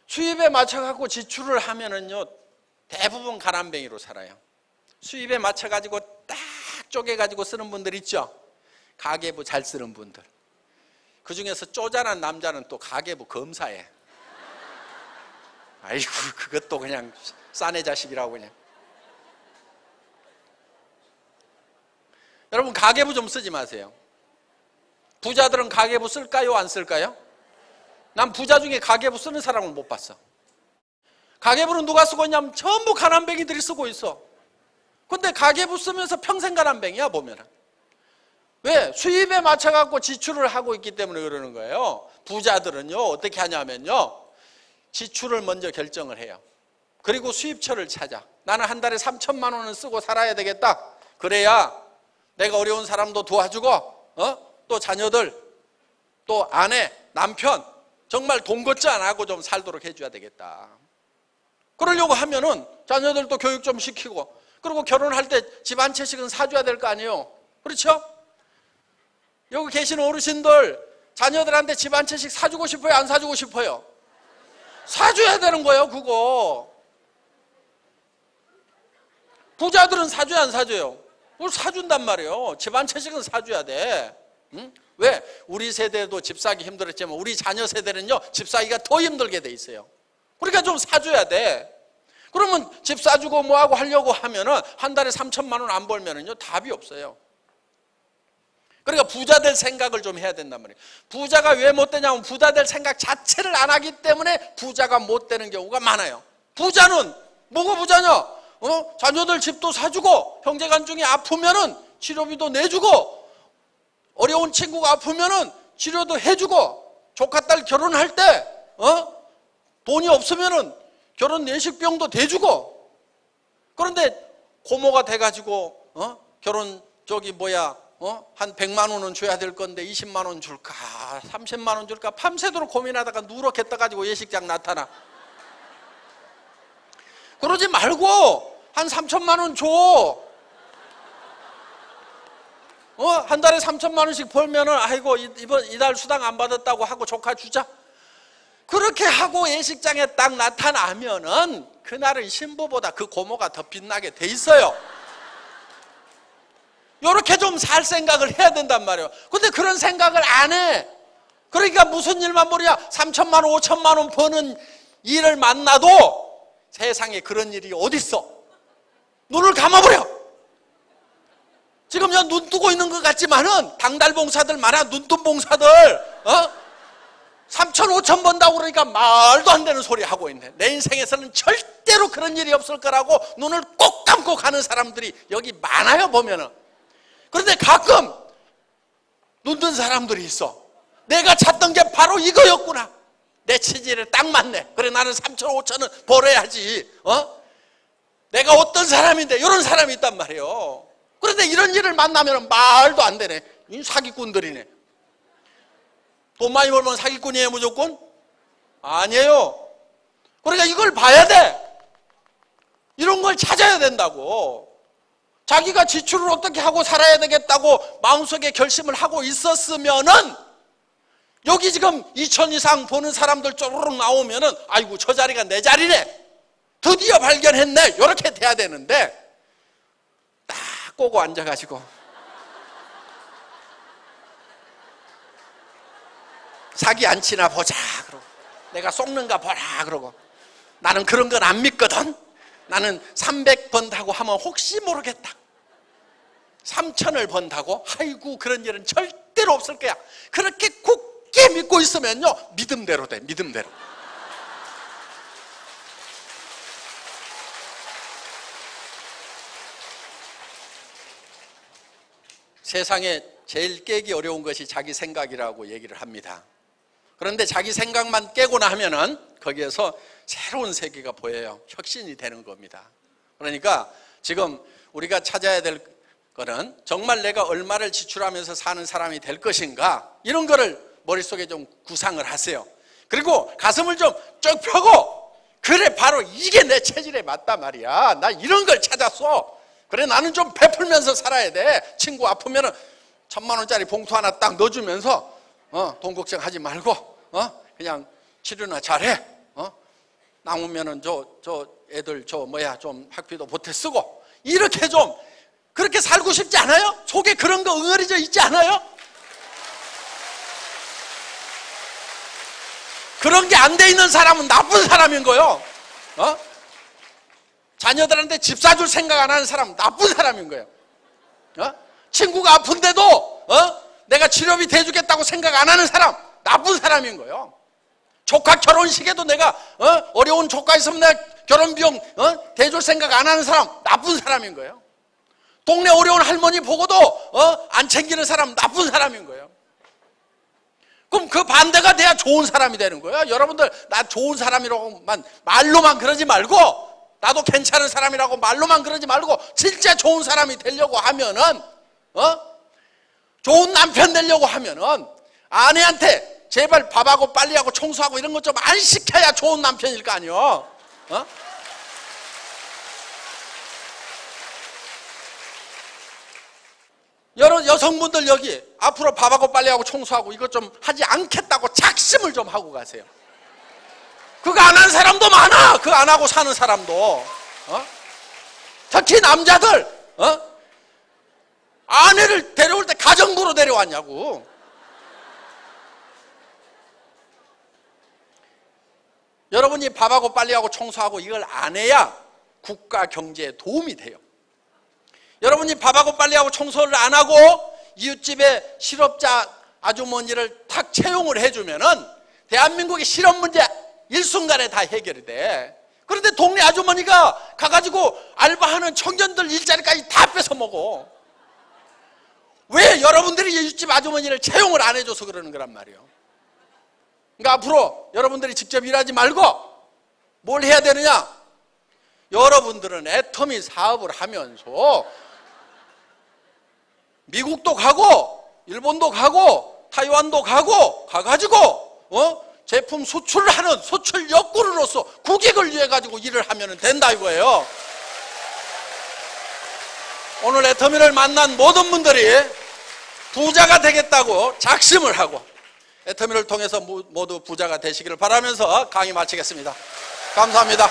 수입에 맞춰가지고 지출을 하면은요, 대부분 가난뱅이로 살아요. 수입에 맞춰가지고 딱 쪼개가지고 쓰는 분들 있죠? 가계부 잘 쓰는 분들. 그 중에서 쪼잔한 남자는 또 가계부 검사해. 아이고, 그것도 그냥 싸네 자식이라고 그냥. 여러분, 가계부 좀 쓰지 마세요. 부자들은 가계부 쓸까요? 안 쓸까요? 난 부자 중에 가계부 쓰는 사람을 못 봤어. 가계부는 누가 쓰고 있냐면 전부 가난뱅이들이 쓰고 있어. 근데 가계부 쓰면서 평생 가난뱅이야, 보면은. 왜? 수입에 맞춰갖고 지출을 하고 있기 때문에 그러는 거예요. 부자들은요, 어떻게 하냐면요, 지출을 먼저 결정을 해요. 그리고 수입처를 찾아. 나는 한 달에 3천만 원은 쓰고 살아야 되겠다. 그래야 내가 어려운 사람도 도와주고, 또 자녀들, 또 아내, 남편, 정말 돈 걱정 안 하고 좀 살도록 해줘야 되겠다. 그러려고 하면은 자녀들도 교육 좀 시키고, 그리고 결혼할 때 집 한 채씩은 사줘야 될 거 아니에요. 그렇죠? 여기 계신 어르신들, 자녀들한테 집 한 채씩 사주고 싶어요? 안 사주고 싶어요? 사줘야 되는 거예요, 그거. 부자들은 사줘야 안 사줘요? 뭘 사준단 말이에요. 집 한 채씩은 사줘야 돼. 응? 왜? 우리 세대도 집 사기 힘들었지만 우리 자녀 세대는요, 집 사기가 더 힘들게 돼 있어요. 그러니까 좀 사줘야 돼. 그러면 집 사주고 뭐하고 하려고 하면은 한 달에 3천만 원 안 벌면은요, 답이 없어요. 그러니까 부자 될 생각을 좀 해야 된단 말이에요. 부자가 왜 못 되냐면 부자 될 생각 자체를 안 하기 때문에 부자가 못 되는 경우가 많아요. 부자는 뭐가 부자냐? 자녀들 집도 사주고, 형제간 중에 아프면은 치료비도 내주고, 어려운 친구가 아프면은 치료도 해주고, 조카 딸 결혼할 때 돈이 없으면은 결혼 내식비용도 대주고. 그런데 고모가 돼가지고 결혼 한 100만 원은 줘야 될 건데 20만 원 줄까 30만 원 줄까 밤새도록 고민하다가 누렇게 떠가지고 예식장 나타나. 그러지 말고 한 3천만 원 줘. 한 달에 3천만 원씩 벌면은 아이고 이달 수당 안 받았다고 하고 조카 주자. 그렇게 하고 예식장에 딱 나타나면은 그날은 신부보다 그 고모가 더 빛나게 돼 있어요. 이렇게 좀 살 생각을 해야 된단 말이에요. 근데 그런 생각을 안 해. 그러니까 무슨 일만 벌이야? 3천만 원, 5천만 원 버는 일을 만나도 세상에 그런 일이 어딨어? 눈을 감아버려. 지금 눈 뜨고 있는 것 같지만은 당달봉사들 많아. 눈뜬 봉사들 3천, 5천 번다고 그러니까 말도 안 되는 소리 하고 있네. 내 인생에서는 절대로 그런 일이 없을 거라고 눈을 꼭 감고 가는 사람들이 여기 많아요, 보면은. 그런데 가끔 눈뜬 사람들이 있어. 내가 찾던 게 바로 이거였구나. 내 체질에 딱 맞네. 그래, 나는 3천, 5천은 벌어야지. 내가 어떤 사람인데, 이런 사람이 있단 말이에요. 그런데 이런 일을 만나면 말도 안 되네. 이 사기꾼들이네. 돈 많이 벌면 사기꾼이에요, 무조건? 아니에요. 그러니까 이걸 봐야 돼. 이런 걸 찾아야 된다고. 자기가 지출을 어떻게 하고 살아야 되겠다고 마음속에 결심을 하고 있었으면은 여기 지금 2천 이상 버는 사람들 쪼르륵 나오면은 아이고, 저 자리가 내 자리네. 드디어 발견했네. 이렇게 돼야 되는데 딱 꼬고 앉아가지고 사기 안 치나 보자 그러고, 내가 속는가 보라 그러고, 나는 그런 건 안 믿거든. 나는 300번다고 하면 혹시 모르겠다. 3,000을 번다고? 아이고 그런 일은 절대로 없을 거야. 그렇게 굳게 믿고 있으면요, 믿음대로 돼. 믿음대로. 세상에 제일 깨기 어려운 것이 자기 생각이라고 얘기를 합니다. 그런데 자기 생각만 깨고 나면은 거기에서 새로운 세계가 보여요. 혁신이 되는 겁니다. 그러니까 지금 우리가 찾아야 될 거는 정말 내가 얼마를 지출하면서 사는 사람이 될 것인가, 이런 거를 머릿속에 좀 구상을 하세요. 그리고 가슴을 좀 쭉 펴고, 그래 바로 이게 내 체질에 맞단 말이야. 나 이런 걸 찾았어. 그래 나는 좀 베풀면서 살아야 돼. 친구 아프면은 1,000만 원짜리 봉투 하나 딱 넣어주면서 돈 걱정하지 말고 그냥 치료나 잘해. 남으면은 저 애들 좀 학비도 보태 쓰고, 이렇게 좀 그렇게 살고 싶지 않아요? 속에 그런 거 응어리져 있지 않아요? 그런 게 안 돼 있는 사람은 나쁜 사람인 거예요. 자녀들한테 집 사줄 생각 안 하는 사람은 나쁜 사람인 거예요. 친구가 아픈데도 내가 치료비 대주겠다고 생각 안 하는 사람, 나쁜 사람인 거예요. 조카 결혼식에도 내가 어려운 조카 있으면 내가 결혼 비용 대줄 생각 안 하는 사람, 나쁜 사람인 거예요. 동네 어려운 할머니 보고도 안 챙기는 사람, 나쁜 사람인 거예요. 그럼 그 반대가 돼야 좋은 사람이 되는 거예요. 여러분들, 나 좋은 사람이라고만 말로만 그러지 말고, 나도 괜찮은 사람이라고 말로만 그러지 말고, 진짜 좋은 사람이 되려고 하면은, 좋은 남편 되려고 하면은 아내한테 제발 밥하고 빨리하고 청소하고 이런 것 좀 안 시켜야 좋은 남편일 거 아니에요. 여성분들 여기 앞으로 밥하고 빨리하고 청소하고 이것 좀 하지 않겠다고 작심을 좀 하고 가세요. 그거 안 하는 사람도 많아. 그거 안 하고 사는 사람도. 특히 남자들 아내를 데려올 때 가정부로 데려왔냐고. 여러분이 밥하고 빨리하고 청소하고 이걸 안 해야 국가 경제에 도움이 돼요. 여러분이 밥하고 빨리하고 청소를 안 하고 이웃집에 실업자 아주머니를 탁 채용을 해주면은 대한민국의 실업 문제 일순간에 다 해결이 돼. 그런데 동네 아주머니가 가가지고 알바하는 청년들 일자리까지 다 뺏어 먹어. 왜? 여러분들이 이웃집 아주머니를 채용을 안 해줘서 그러는 거란 말이에요. 그러니까 앞으로 여러분들이 직접 일하지 말고 뭘 해야 되느냐? 여러분들은 애터미 사업을 하면서 미국도 가고 일본도 가고 타이완도 가가지고 제품 수출을 하는 수출 역군으로서 국익을 위해 가지고 일을 하면 된다 이거예요. 오늘 애터미를 만난 모든 분들이 부자가 되겠다고 작심을 하고 애터미를 통해서 모두 부자가 되시기를 바라면서 강의 마치겠습니다. 감사합니다.